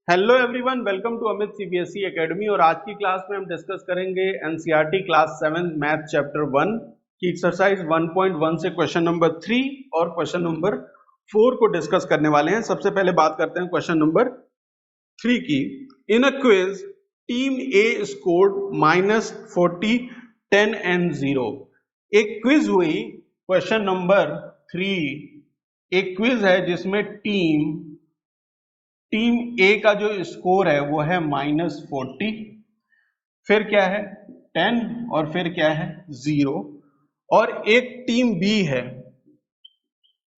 Hello everyone, welcome to Amit CBSE academy. और आज की क्लास में हम डिस्कस करेंगे एनसीईआरटी क्लास 7 मैथ चैप्टर 1 की एक्सरसाइज 1.1 से क्वेश्चन नंबर 3 और क्वेश्चन नंबर 4 को डिस्कस करने वाले हैं। सबसे पहले बात करते हैं क्वेश्चन नंबर 3 की। In a quiz team A scored -40, 10 and 0। एक क्विज हुई, क्वेश्चन नंबर 3 एक क्विज है जिसमें टीम ए का जो स्कोर है वो है -40, फिर क्या है 10 और फिर क्या है 0। और एक टीम बी है,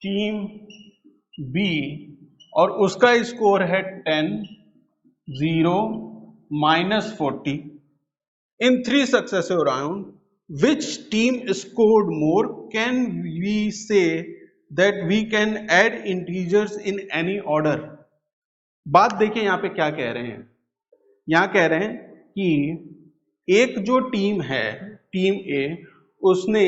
टीम बी, और उसका स्कोर है 10, 0, -40। इन 3 successive round, which team scored more? Can we say that we can add integers in any order? बात देखिए यहाँ पे क्या कह रहे हैं। यहाँ कह रहे हैं कि एक जो टीम है, टीम ए, उसने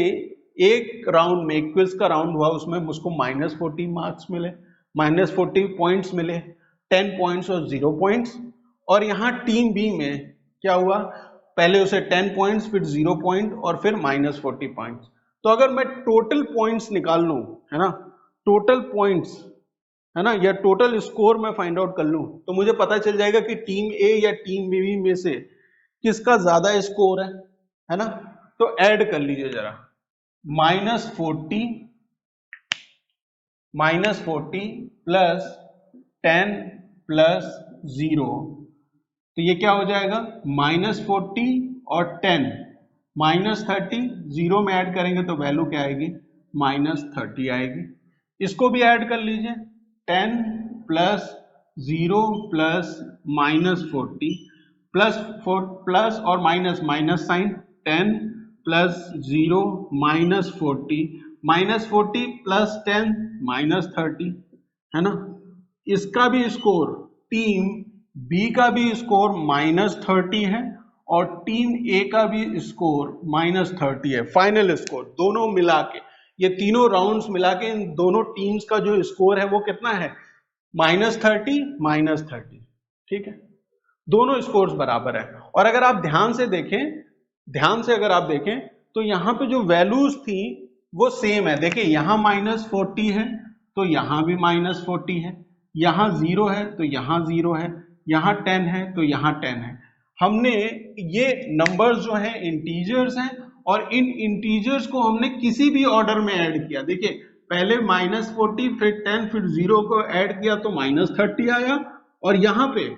एक राउंड में, क्विज का राउंड हुआ, उसमें उसको -40 मार्क्स मिले, -40 पॉइंट्स मिले, 10 पॉइंट्स और 0 पॉइंट्स। और यहाँ टीम बी में क्या हुआ, पहले उसे 10 पॉइंट्स, फिर 0 पॉइंट और फिर -40 पॉइंट्स। तो अगर मैं टोटल पॉइंट्स निकाल लूं, है ना, टोटल पॉइंट्स, है ना, या टोटल स्कोर मैं फाइंड आउट कर लूं, तो मुझे पता चल जाएगा कि टीम ए या टीम बी में से किसका ज्यादा स्कोर है ना। तो ऐड कर लीजिए जरा, -40 प्लस 10 प्लस 0, तो ये क्या हो जाएगा, -40 और 10 -30, 0 में ऐड करेंगे तो वैल्यू क्या आएगी, -30 आएगी। इसको भी ऐड कर लीजिए, 10 प्लस 0 प्लस -40 प्लस और माइनस साइन, 10 प्लस 0 -40 प्लस 10 -30, है ना। इसका भी स्कोर, टीम बी का भी स्कोर -30 है और टीम ए का भी स्कोर -30 है। फाइनल स्कोर दोनों मिला के, ये तीनों राउंड्स मिला के इन दोनों टीम्स का जो स्कोर है वो कितना है, -30। ठीक है, दोनों स्कोर्स बराबर है। और अगर आप ध्यान से अगर आप देखें तो यहाँ पे जो वैल्यूज थी वो सेम है। देखिए यहाँ -40 है तो यहाँ भी -40 है, यहाँ 0 है तो यहाँ 0 है, यहाँ 10 है तो यहाँ 10 है। हमने ये नंबर्स जो हैं इंटीजर्स हैं, और इन इंटीजर्स को हमने किसी भी ऑर्डर में ऐड किया। देखिए पहले -40 फिर 10 फिर 0 को ऐड किया तो -30 आया, और यहाँ पे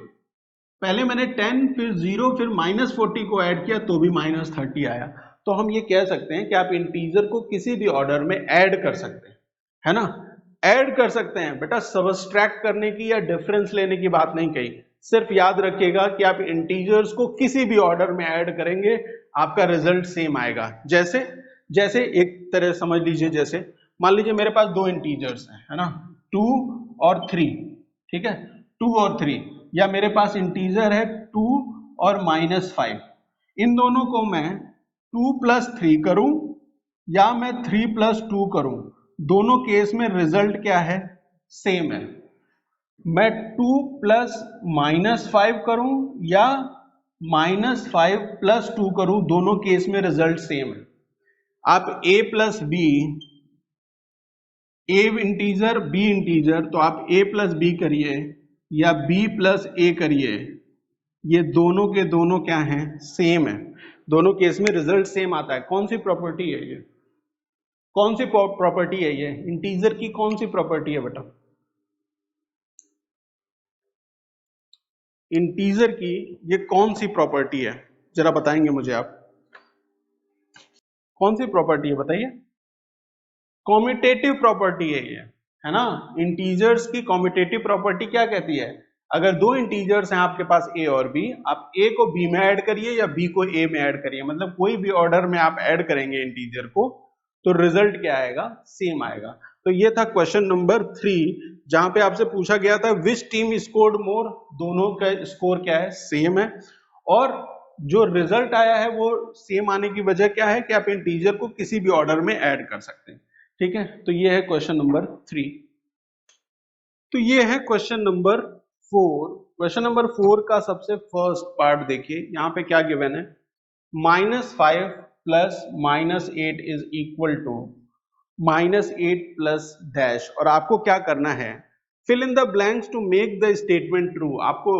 पहले मैंने 10 फिर 0 फिर -40 को ऐड किया तो भी -30 आया। तो हम ये कह सकते हैं कि आप इंटीजर को किसी भी ऑर्डर में ऐड कर सकते हैं, है ना, ऐड कर सकते हैं। बेटा सबट्रैक्ट करने की या डिफरेंस लेने की बात नहीं कही, सिर्फ याद रखिएगा कि आप इंटीजर्स को किसी भी ऑर्डर में ऐड करेंगे आपका रिजल्ट सेम आएगा। जैसे एक तरह समझ लीजिए, जैसे मान लीजिए मेरे पास दो इंटीजर्स हैं, है ना, 2 और 3, ठीक है, 2 और 3, या मेरे पास इंटीजर है 2 और -5। इन दोनों को मैं 2 + 3 करूं या मैं 3 + 2 करूं, दोनों केस में रिजल्ट क्या है, सेम है। मैं 2 + -5 करूं या -5 + 2 करूं, दोनों केस में रिजल्ट सेम है। आप a + b, a integer b integer, तो आप a + b करिए या b + a करिए, ये दोनों के दोनों क्या हैं, सेम है। दोनों केस में रिजल्ट सेम आता है। कौन सी प्रॉपर्टी है ये, कौन सी प्रॉपर्टी है ये, इंटीजर की कौन सी प्रॉपर्टी है बेटा, इंटीजर की ये कौन सी प्रॉपर्टी है, जरा बताएंगे मुझे आप, कौन सी प्रॉपर्टी है बताइए। कॉम्यूटेटिव प्रॉपर्टी है ये, है ना। इंटीजर्स की कॉम्यूटेटिव प्रॉपर्टी क्या कहती है, अगर दो इंटीजर्स हैं आपके पास a और b, आप a को b में ऐड करिए या b को a में ऐड करिए, मतलब कोई भी ऑर्डर में आप ऐड करेंगे इंटीजर को, तो रिजल्ट क्या आएगा, सेम आएगा। तो ये था क्वेश्चन नंबर 3, जहां पे आपसे पूछा गया था विच टीम स्कोर्ड मोर, दोनों का स्कोर क्या है, सेम है। और जो रिजल्ट आया है वो सेम आने की वजह क्या है कि आप इंटीजर को किसी भी ऑर्डर में ऐड कर सकते हैं। ठीक है, तो ये है क्वेश्चन नंबर 3। तो ये है क्वेश्चन नंबर 4। क्वेश्चन नंबर 4 का सबसे फर्स्ट पार्ट देखिए, यहाँ पे क्या गिवन है, -5 plus -8 is equal to -8 plus dash, और आपको क्या करना है, fill in the blanks to make the statement true. आपको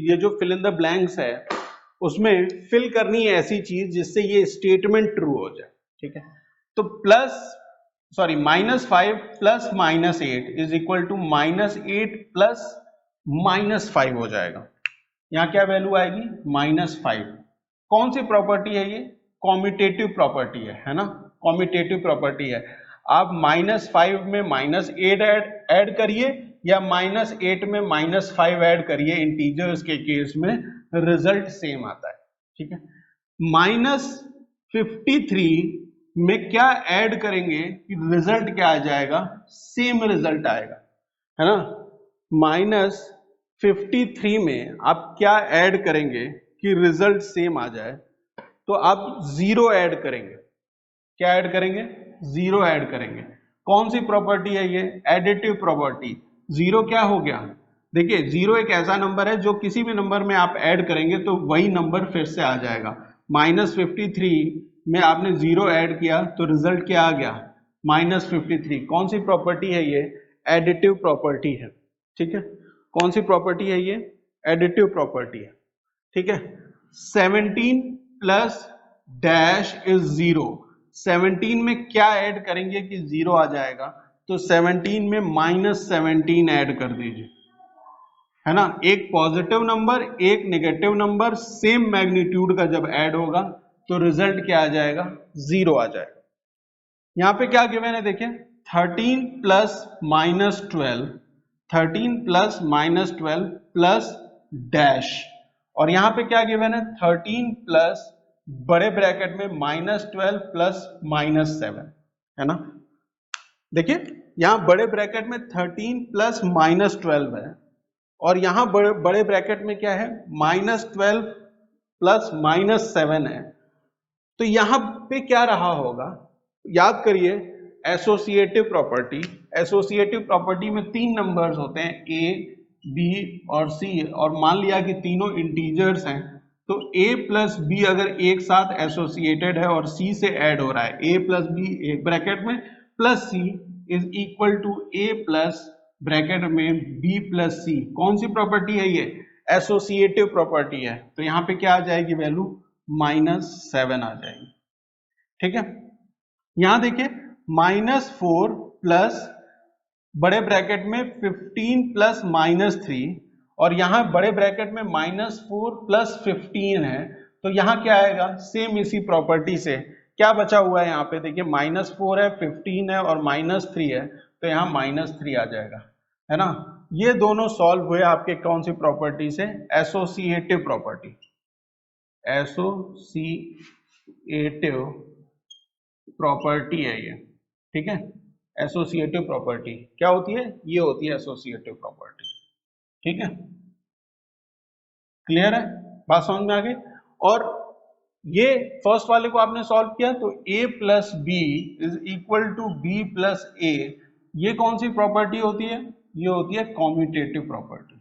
ये जो फिल इन द ब्लैंक्स है उसमें फिल करनी है ऐसी चीज जिससे ये स्टेटमेंट ट्रू हो जाए, ठीक है। तो -5 plus -8 is equal to -8 plus -5 हो जाएगा। यहाँ क्या वैल्यू आएगी, -5। कौन सी प्रॉपर्टी है ये, कॉम्यूटेटिव प्रॉपर्टी है ना, कॉम्यूटेटिव प्रॉपर्टी है। आप -5 में -8 ऐड करिए या -8 में -5 ऐड करिए, इंटीजर्स के केस में रिजल्ट सेम आता है, ठीक है। -53 में क्या ऐड करेंगे कि रिजल्ट क्या आ जाएगा, सेम रिजल्ट आएगा, है ना। -53 में आप क्या ऐड करेंगे कि रिजल्ट सेम आ जाए, तो आप 0 ऐड करेंगे। क्या ऐड करेंगे, 0 ऐड करेंगे। कौन सी प्रॉपर्टी है ये, एडिटिव प्रॉपर्टी। 0 क्या हो गया, देखिए 0 एक ऐसा नंबर है जो किसी भी नंबर में आप ऐड करेंगे तो वही नंबर फिर से आ जाएगा। -53 में आपने 0 ऐड किया तो रिजल्ट क्या आ गया, -53। कौन सी प्रॉपर्टी है ये, एडिटिव प्रॉपर्टी है, ठीक है। कौन सी प्रॉपर्टी है ये, एडिटिव प्रॉपर्टी है, ठीक है। 17 प्लस डैश इज 0। 17 में क्या ऐड करेंगे कि 0 आ जाएगा, तो 17 में -17 ऐड कर दीजिए, है ना। एक पॉजिटिव नंबर एक नेगेटिव नंबर सेम मैग्नीट्यूड का जब ऐड होगा तो रिजल्ट क्या आ जाएगा, 0 आ जाएगा। यहां पे क्या गिवन है देखिए, 13 प्लस -12, 13 प्लस -12 प्लस डैश, और यहां पे क्या गिवन है, 13 प्लस बड़े ब्रैकेट में -12 प्लस -7, है ना। देखिए यहां बड़े ब्रैकेट में 13 प्लस -12 है, और यहां बड़े ब्रैकेट में क्या है, -12 प्लस -7 है। तो यहां पे क्या रहा होगा, याद करिए एसोसिएटिव प्रॉपर्टी। एसोसिएटिव प्रॉपर्टी में 3 नंबर्स होते हैं, ए बी और सी, और मान लिया कि तीनों इंटीजर्स हैं, तो a प्लस बी अगर एक साथ एसोसिएटेड है और c से ऐड हो रहा है, a प्लस बी एक ब्रैकेट में plus c is equal to a plus bracket में b प्लस c। कौन सी प्रॉपर्टी है ये, एसोसिएटिव प्रॉपर्टी है। तो यहाँ पे क्या आ जाएगी वैल्यू, -7 आ जाएगी, ठीक है। यहां देखिए -4 प्लस बड़े ब्रैकेट में 15 प्लस -3, और यहां बड़े ब्रैकेट में -4 प्लस 15 है, तो यहां क्या आएगा, सेम इसी प्रॉपर्टी से क्या बचा हुआ है, यहाँ पे देखिए -4 है, 15 है और -3 है, तो यहाँ -3 आ जाएगा, है ना। ये दोनों सॉल्व हुए आपके कौन सी प्रॉपर्टी से, एसोसिएटिव प्रॉपर्टी। एसोसिएटिव प्रॉपर्टी है ये, ठीक है। एसोसिएटिव प्रॉपर्टी क्या होती है, ये होती है एसोसिएटिव प्रॉपर्टी, ठीक है। क्लियर है, बात समझ में आ गई। और ये फर्स्ट वाले को आपने सॉल्व किया तो a plus B is equal to B plus A, ये कौन सी प्रॉपर्टी होती है, ये होती है कॉम्यूटेटिव प्रॉपर्टी,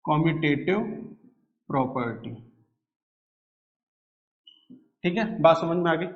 कॉम्यूटेटिव प्रॉपर्टी, ठीक है। बात समझ में आ गई।